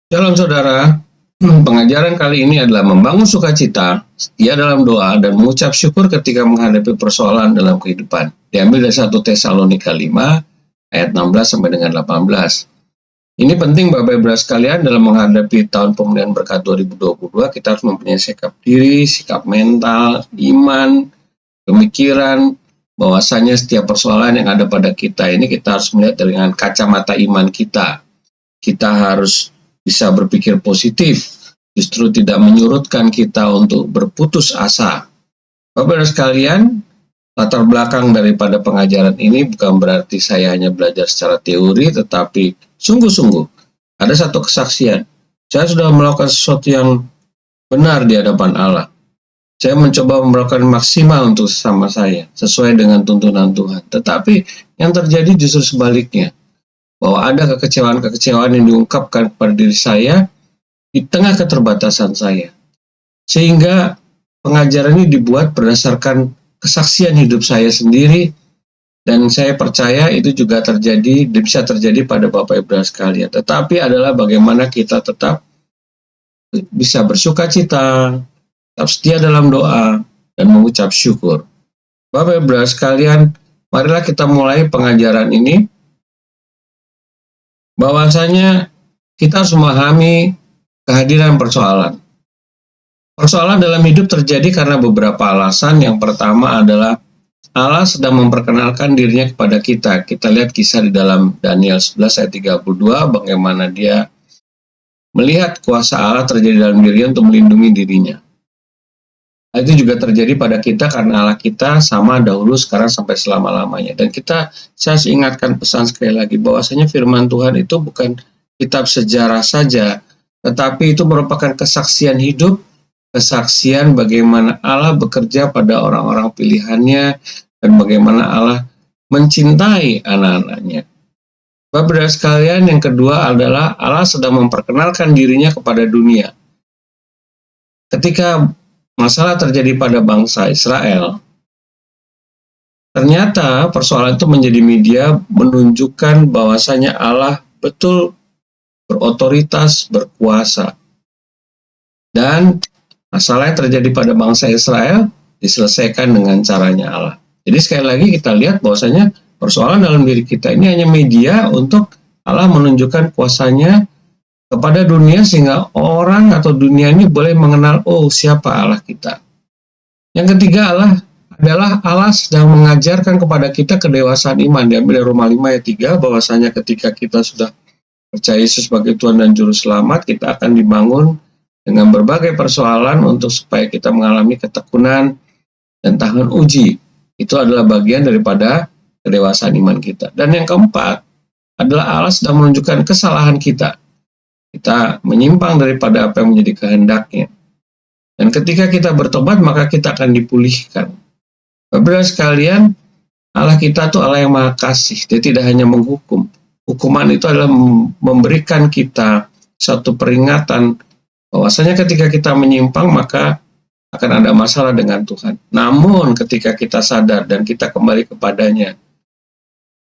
Shalom saudara, pengajaran kali ini adalah membangun sukacita, setia dalam doa, dan mengucap syukur ketika menghadapi persoalan dalam kehidupan. Diambil dari 1 Tesalonika 5 ayat 16 sampai dengan 18. Ini penting Bapak Ibu sekalian dalam menghadapi tahun pemulihan berkat 2022, kita harus mempunyai sikap diri, sikap mental, iman, pemikiran, bahwasanya setiap persoalan yang ada pada kita ini kita harus melihat dengan kacamata iman kita. Kita harus bisa berpikir positif, justru tidak menyurutkan kita untuk berputus asa. Bapak-Ibu sekalian, latar belakang daripada pengajaran ini bukan berarti saya hanya belajar secara teori, tetapi sungguh-sungguh ada satu kesaksian. Saya sudah melakukan sesuatu yang benar di hadapan Allah. Saya mencoba melakukan maksimal untuk sesama saya, sesuai dengan tuntunan Tuhan. Tetapi yang terjadi justru sebaliknya, bahwa ada kekecewaan-kekecewaan yang diungkapkan kepada diri saya di tengah keterbatasan saya. Sehingga pengajaran ini dibuat berdasarkan kesaksian hidup saya sendiri, dan saya percaya itu juga bisa terjadi pada Bapak Ibu sekalian. Tetapi adalah bagaimana kita tetap bisa bersuka cita, tetap setia dalam doa, dan mengucap syukur. Bapak Ibu sekalian, marilah kita mulai pengajaran ini, bahwasanya kita harus memahami kehadiran persoalan. Persoalan dalam hidup terjadi karena beberapa alasan. Yang pertama adalah Allah sedang memperkenalkan dirinya kepada kita. Kita lihat kisah di dalam Daniel 11 ayat 32, bagaimana dia melihat kuasa Allah terjadi dalam dirinya untuk melindungi dirinya. Itu juga terjadi pada kita karena Allah kita sama dahulu, sekarang, sampai selama-lamanya. Dan saya harus ingatkan pesan sekali lagi, bahwasanya firman Tuhan itu bukan kitab sejarah saja, tetapi itu merupakan kesaksian hidup, kesaksian bagaimana Allah bekerja pada orang-orang pilihannya, dan bagaimana Allah mencintai anak-anaknya. Bapak-Ibu sekalian, yang kedua adalah Allah sedang memperkenalkan dirinya kepada dunia. Ketika masalah terjadi pada bangsa Israel, ternyata persoalan itu menjadi media menunjukkan bahwasanya Allah betul berotoritas, berkuasa. Dan masalah yang terjadi pada bangsa Israel diselesaikan dengan caranya Allah. Jadi sekali lagi kita lihat bahwasanya persoalan dalam diri kita ini hanya media untuk Allah menunjukkan kuasanya kepada dunia, sehingga orang atau dunia ini boleh mengenal, oh, siapa Allah kita. Yang ketiga adalah Allah sedang mengajarkan kepada kita kedewasaan iman. Diambil dari Roma 5 ayat 3, bahwasanya ketika kita sudah percaya Yesus sebagai Tuhan dan Juru Selamat, kita akan dibangun dengan berbagai persoalan untuk supaya kita mengalami ketekunan dan tahan uji. Itu adalah bagian daripada kedewasaan iman kita. Dan yang keempat adalah Allah sedang menunjukkan kesalahan kita. Kita menyimpang daripada apa yang menjadi kehendaknya. Dan ketika kita bertobat, maka kita akan dipulihkan. Bapak-Ibu sekalian, Allah kita itu Allah yang maha kasih. Dia tidak hanya menghukum. Hukuman itu adalah memberikan kita satu peringatan bahwasanya ketika kita menyimpang, maka akan ada masalah dengan Tuhan. Namun ketika kita sadar dan kita kembali kepadanya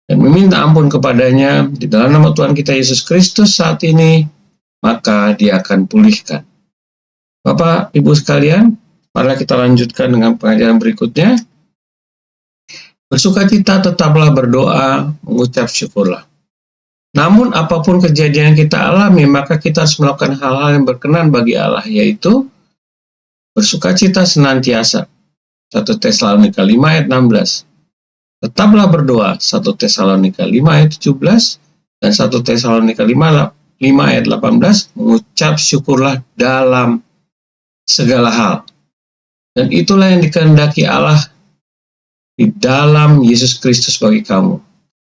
dan meminta ampun kepadanya di dalam nama Tuhan kita Yesus Kristus saat ini, maka Dia akan pulihkan. Bapak, Ibu sekalian, mari kita lanjutkan dengan pengajaran berikutnya. Bersukacita, tetaplah berdoa, mengucap syukurlah. Namun apapun kejadian yang kita alami, maka kita harus melakukan hal-hal yang berkenan bagi Allah, yaitu bersukacita senantiasa. 1 Tesalonika 5 ayat 16. Tetaplah berdoa. 1 Tesalonika 5 ayat 17 dan 1 Tesalonika 5 ayat 18, mengucap syukurlah dalam segala hal. Dan itulah yang dikehendaki Allah di dalam Yesus Kristus bagi kamu.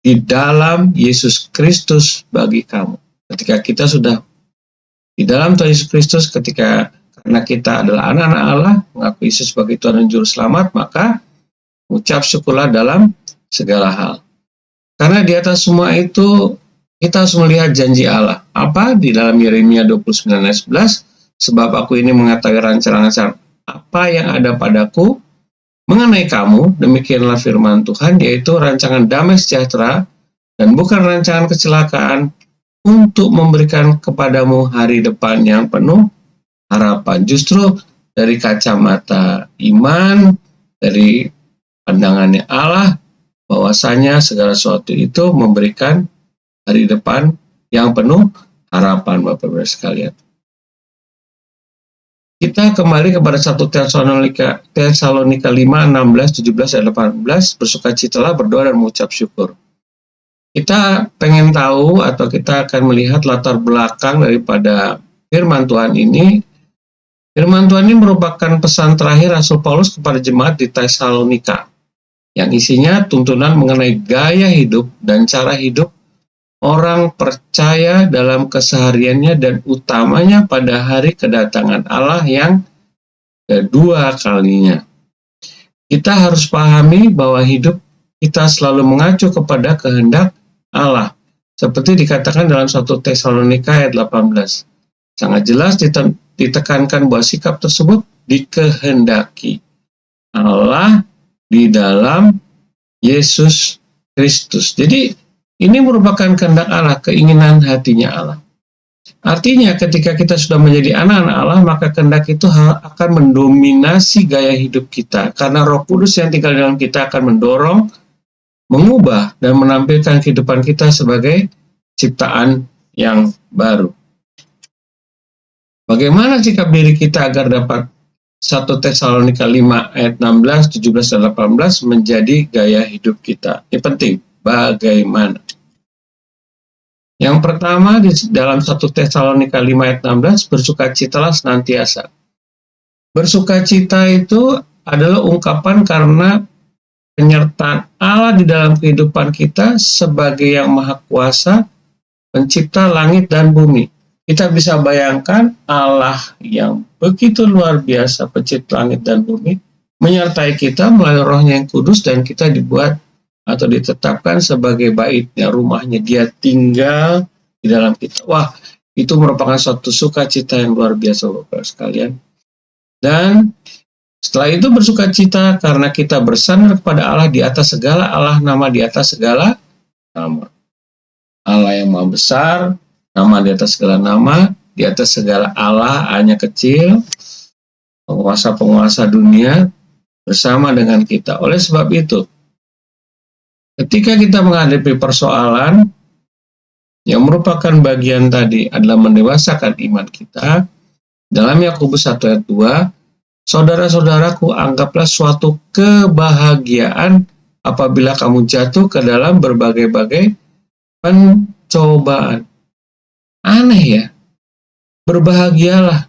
Di dalam Yesus Kristus bagi kamu. Ketika kita sudah di dalam Tuhan Yesus Kristus, karena kita adalah anak-anak Allah, mengaku Yesus sebagai Tuhan dan Juru Selamat, maka mengucap syukurlah dalam segala hal. Karena di atas semua itu, kita harus melihat janji Allah. Apa? Di dalam Yeremia 29 ayat 11, sebab aku ini mengetahui rancangan-rancangan apa yang ada padaku mengenai kamu, demikianlah firman Tuhan, yaitu rancangan damai sejahtera dan bukan rancangan kecelakaan, untuk memberikan kepadamu hari depan yang penuh harapan. Justru dari kacamata iman, dari pandangannya Allah, bahwasanya segala sesuatu itu memberikan hari depan yang penuh harapan, Bapak-Ibu sekalian. Kita kembali kepada 1 Tesalonika 5, 16, 17, dan 18, bersukacitalah, berdoa, dan mengucap syukur. Kita pengen tahu atau kita akan melihat latar belakang daripada firman Tuhan ini. Firman Tuhan ini merupakan pesan terakhir Rasul Paulus kepada jemaat di Tesalonika, yang isinya tuntunan mengenai gaya hidup dan cara hidup orang percaya dalam kesehariannya dan utamanya pada hari kedatangan Allah yang kedua kalinya. Kita harus pahami bahwa hidup kita selalu mengacu kepada kehendak Allah, seperti dikatakan dalam 1 Tesalonika ayat 18. Sangat jelas ditekankan bahwa sikap tersebut dikehendaki Allah di dalam Yesus Kristus. Jadi ini merupakan kehendak Allah, keinginan hatinya Allah. Artinya ketika kita sudah menjadi anak-anak Allah, maka kehendak itu akan mendominasi gaya hidup kita, karena Roh Kudus yang tinggal dalam kita akan mendorong, mengubah, dan menampilkan kehidupan kita sebagai ciptaan yang baru. Bagaimana sikap diri kita agar dapat 1 Tesalonika 5 ayat 16, 17, dan 18 menjadi gaya hidup kita? Ini penting. Bagaimana? Yang pertama, di dalam 1 Tesalonika 5 ayat 16, bersukacitalah senantiasa. Bersukacita itu adalah ungkapan karena penyertaan Allah di dalam kehidupan kita sebagai yang maha kuasa, pencipta langit dan bumi. Kita bisa bayangkan Allah yang begitu luar biasa, pencipta langit dan bumi, menyertai kita melalui Rohnya yang kudus, dan kita dibuat atau ditetapkan sebagai baitnya, rumahnya. Dia tinggal di dalam kita. Wah, itu merupakan suatu sukacita yang luar biasa, Bapak sekalian. Dan setelah itu bersukacita karena kita bersandar kepada Allah di atas segala Allah, nama di atas segala nama. Allah yang maha besar, nama di atas segala nama, di atas segala Allah, hanya kecil, penguasa-penguasa dunia bersama dengan kita. Oleh sebab itu, ketika kita menghadapi persoalan yang merupakan bagian tadi adalah mendewasakan iman kita, dalam Yakobus 1 ayat 2, saudara-saudaraku, anggaplah suatu kebahagiaan apabila kamu jatuh ke dalam berbagai-bagai pencobaan. Aneh ya, berbahagialah.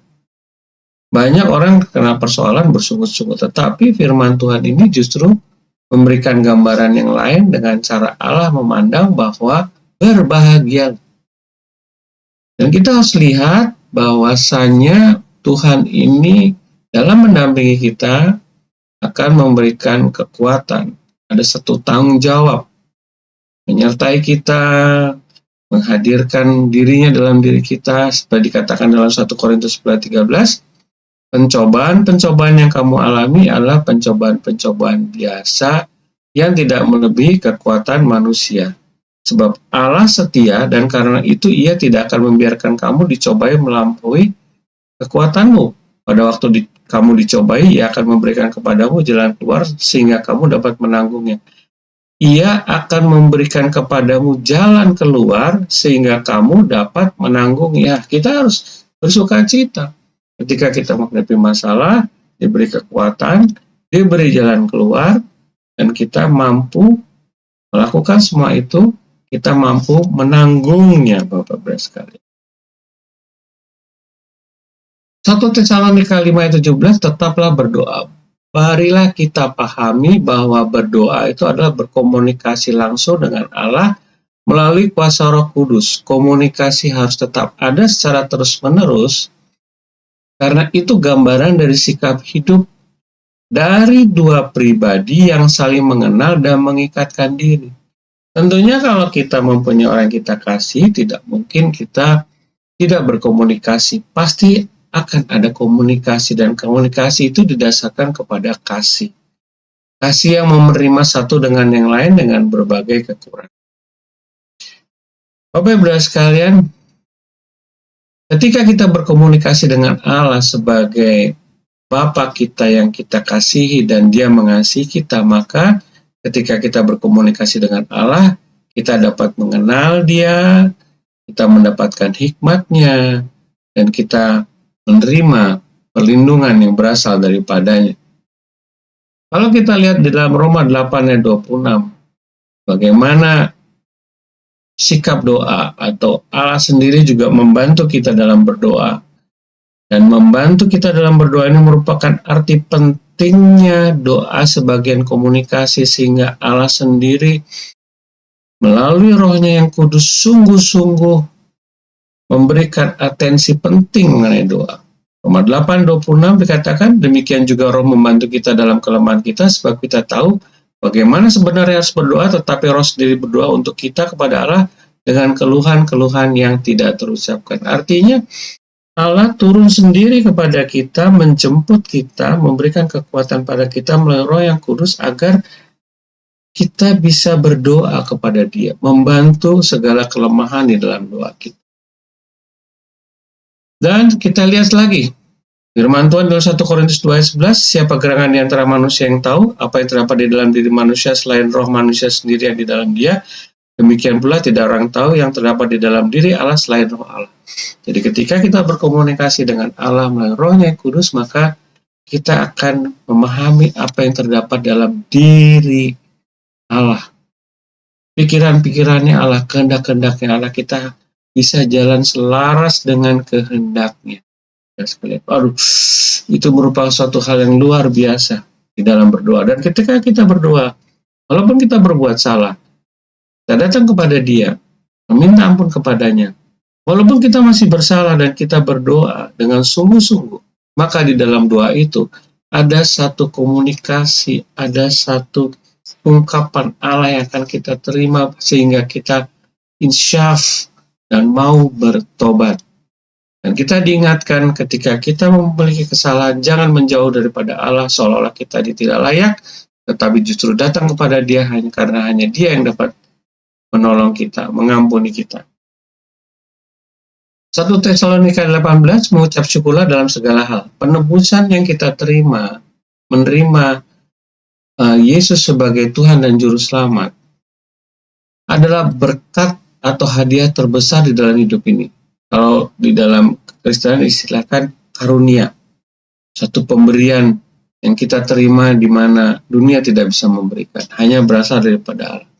Banyak orang kena persoalan bersungut-sungut, tetapi firman Tuhan ini justru memberikan gambaran yang lain dengan cara Allah memandang bahwa berbahagia. Dan kita harus lihat bahwasanya Tuhan ini dalam mendampingi kita akan memberikan kekuatan. Ada satu tanggung jawab menyertai kita, menghadirkan dirinya dalam diri kita, seperti dikatakan dalam 1 Korintus 13, pencobaan-pencobaan yang kamu alami adalah pencobaan-pencobaan biasa yang tidak melebihi kekuatan manusia. Sebab Allah setia, dan karena itu Ia tidak akan membiarkan kamu dicobai melampaui kekuatanmu. Pada waktu kamu dicobai, Ia akan memberikan kepadamu jalan keluar sehingga kamu dapat menanggungnya. Ia akan memberikan kepadamu jalan keluar sehingga kamu dapat menanggungnya. Kita harus bersukacita. Ketika kita menghadapi masalah, diberi kekuatan, diberi jalan keluar, dan kita mampu melakukan semua itu, kita mampu menanggungnya, Bapak-Ibu sekalian. 1 Tesalonika 5 ayat 17, tetaplah berdoa. Marilah kita pahami bahwa berdoa itu adalah berkomunikasi langsung dengan Allah melalui kuasa Roh Kudus. Komunikasi harus tetap ada secara terus-menerus, karena itu gambaran dari sikap hidup dari dua pribadi yang saling mengenal dan mengikatkan diri. Tentunya kalau kita mempunyai orang yang kita kasih, tidak mungkin kita tidak berkomunikasi. Pasti akan ada komunikasi, dan komunikasi itu didasarkan kepada kasih. Kasih yang menerima satu dengan yang lain dengan berbagai kekurangan. Bapak Ibu sekalian, ketika kita berkomunikasi dengan Allah sebagai Bapa kita yang kita kasihi dan Dia mengasihi kita, maka ketika kita berkomunikasi dengan Allah, kita dapat mengenal Dia, kita mendapatkan hikmat-Nya, dan kita menerima perlindungan yang berasal daripadanya. Kalau kita lihat di dalam Roma 8 ayat 26, bagaimana sikap doa atau Allah sendiri juga membantu kita dalam berdoa. Dan membantu kita dalam berdoa ini merupakan arti pentingnya doa sebagian komunikasi, sehingga Allah sendiri melalui Roh-Nya yang kudus sungguh-sungguh memberikan atensi penting mengenai doa. Roma 8:26 dikatakan, demikian juga Roh membantu kita dalam kelemahan kita, sebab kita tahu bagaimana sebenarnya harus berdoa, tetapi Roh sendiri berdoa untuk kita kepada Allah dengan keluhan-keluhan yang tidak terucapkan. Artinya, Allah turun sendiri kepada kita, menjemput kita, memberikan kekuatan pada kita melalui Roh yang kudus agar kita bisa berdoa kepada Dia, membantu segala kelemahan di dalam doa kita. Dan kita lihat lagi, firman Tuhan dalam 1 Korintus 2 ayat 11, siapa gerangan di antara manusia yang tahu apa yang terdapat di dalam diri manusia selain roh manusia sendiri yang di dalam dia? Demikian pula tidak orang tahu yang terdapat di dalam diri Allah selain roh Allah. Jadi ketika kita berkomunikasi dengan Allah melalui Roh-Nya yang kudus, maka kita akan memahami apa yang terdapat dalam diri Allah. Pikiran-pikirannya Allah, kehendak-kehendaknya Allah, kita bisa jalan selaras dengan kehendaknya. Aduh, itu merupakan suatu hal yang luar biasa di dalam berdoa. Dan ketika kita berdoa, walaupun kita berbuat salah, kita datang kepada Dia, meminta ampun kepadanya. Walaupun kita masih bersalah dan kita berdoa dengan sungguh-sungguh, maka di dalam doa itu ada satu komunikasi, ada satu ungkapan Allah yang akan kita terima sehingga kita insyaf dan mau bertobat. Dan kita diingatkan ketika kita memiliki kesalahan, jangan menjauh daripada Allah seolah-olah kita tidak layak, tetapi justru datang kepada Dia karena hanya Dia yang dapat menolong kita, mengampuni kita. 1 Tesalonika 18 mengucap syukurlah dalam segala hal. Penebusan yang kita terima, menerima Yesus sebagai Tuhan dan Juru Selamat, adalah berkat atau hadiah terbesar di dalam hidup ini. Kalau di dalam Kristen istilahkan karunia, satu pemberian yang kita terima di mana dunia tidak bisa memberikan, hanya berasal daripada Allah.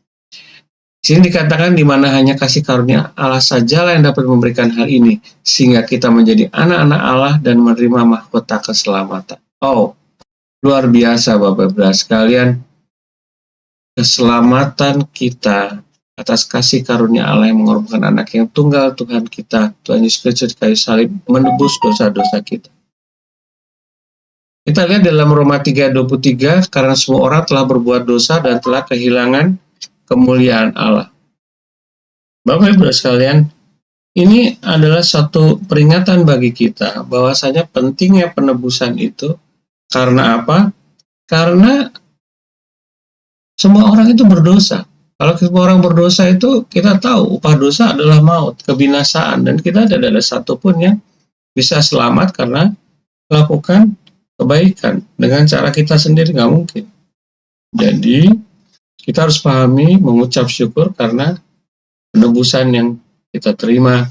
Di sini dikatakan di mana hanya kasih karunia Allah sajalah yang dapat memberikan hal ini, sehingga kita menjadi anak-anak Allah dan menerima mahkota keselamatan. Oh, luar biasa Bapak Ibu sekalian, keselamatan kita atas kasih karunia Allah yang mengorbankan anak yang tunggal Tuhan kita, Tuhan Yesus Kristus di kayu salib, menebus dosa-dosa kita. Kita lihat dalam Roma 3:23, karena semua orang telah berbuat dosa dan telah kehilangan kemuliaan Allah. Bapak Ibu sekalian, ini adalah satu peringatan bagi kita bahwasanya pentingnya penebusan itu. Karena apa? Karena semua orang itu berdosa. Kalau semua orang berdosa itu kita tahu upah dosa adalah maut, kebinasaan, dan kita tidak ada satupun yang bisa selamat karena melakukan kebaikan dengan cara kita sendiri, nggak mungkin. Jadi kita harus pahami, mengucap syukur karena penebusan yang kita terima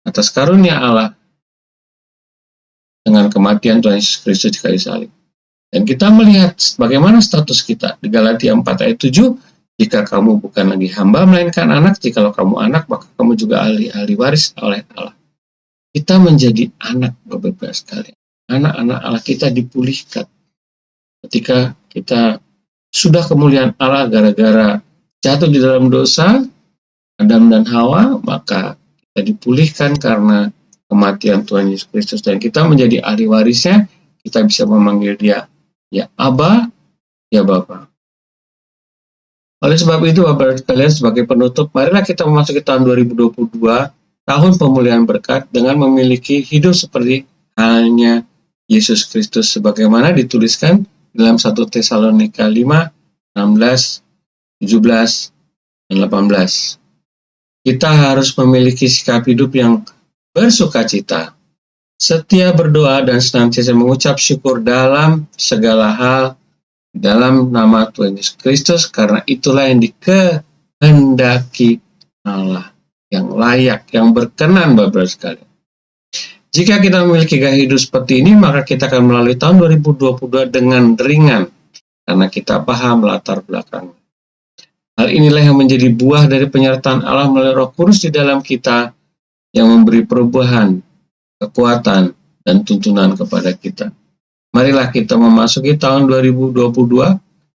atas karunia Allah dengan kematian Tuhan Yesus Kristus di kayu salib. Dan kita melihat bagaimana status kita di Galatia 4 ayat 7, jika kamu bukan lagi hamba melainkan anak, jikalau kamu anak maka kamu juga ahli waris oleh Allah. Kita menjadi anak Bapak Ibu sekalian. Anak-anak Allah kita dipulihkan. Ketika kita sudah kemuliaan Allah gara-gara jatuh di dalam dosa, Adam dan Hawa, maka kita dipulihkan karena kematian Tuhan Yesus Kristus. Dan kita menjadi ahli warisnya, kita bisa memanggil Dia, ya Aba, ya Bapa. Oleh sebab itu, Bapak sekalian, sebagai penutup, marilah kita memasuki tahun 2022, tahun pemulihan berkat, dengan memiliki hidup seperti halnya Yesus Kristus, sebagaimana dituliskan dalam 1 Tesalonika 5, 16, 17, dan 18. kita harus memiliki sikap hidup yang bersukacita, setia berdoa dan senantiasa mengucap syukur dalam segala hal dalam nama Tuhan Yesus Kristus, karena itulah yang dikehendaki Allah, yang layak, yang berkenan, Bapak sekalian. Jika kita memiliki gaya hidup seperti ini, maka kita akan melalui tahun 2022 dengan ringan, karena kita paham latar belakang. Hal inilah yang menjadi buah dari penyertaan Allah melalui Roh Kudus di dalam kita, yang memberi perubahan, kekuatan, dan tuntunan kepada kita. Marilah kita memasuki tahun 2022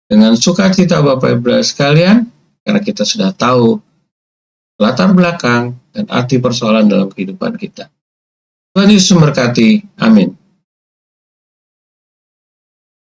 dengan sukacita Bapak Ibu sekalian, karena kita sudah tahu latar belakang dan arti persoalan dalam kehidupan kita. Tuhan Yesus memberkati. Amin.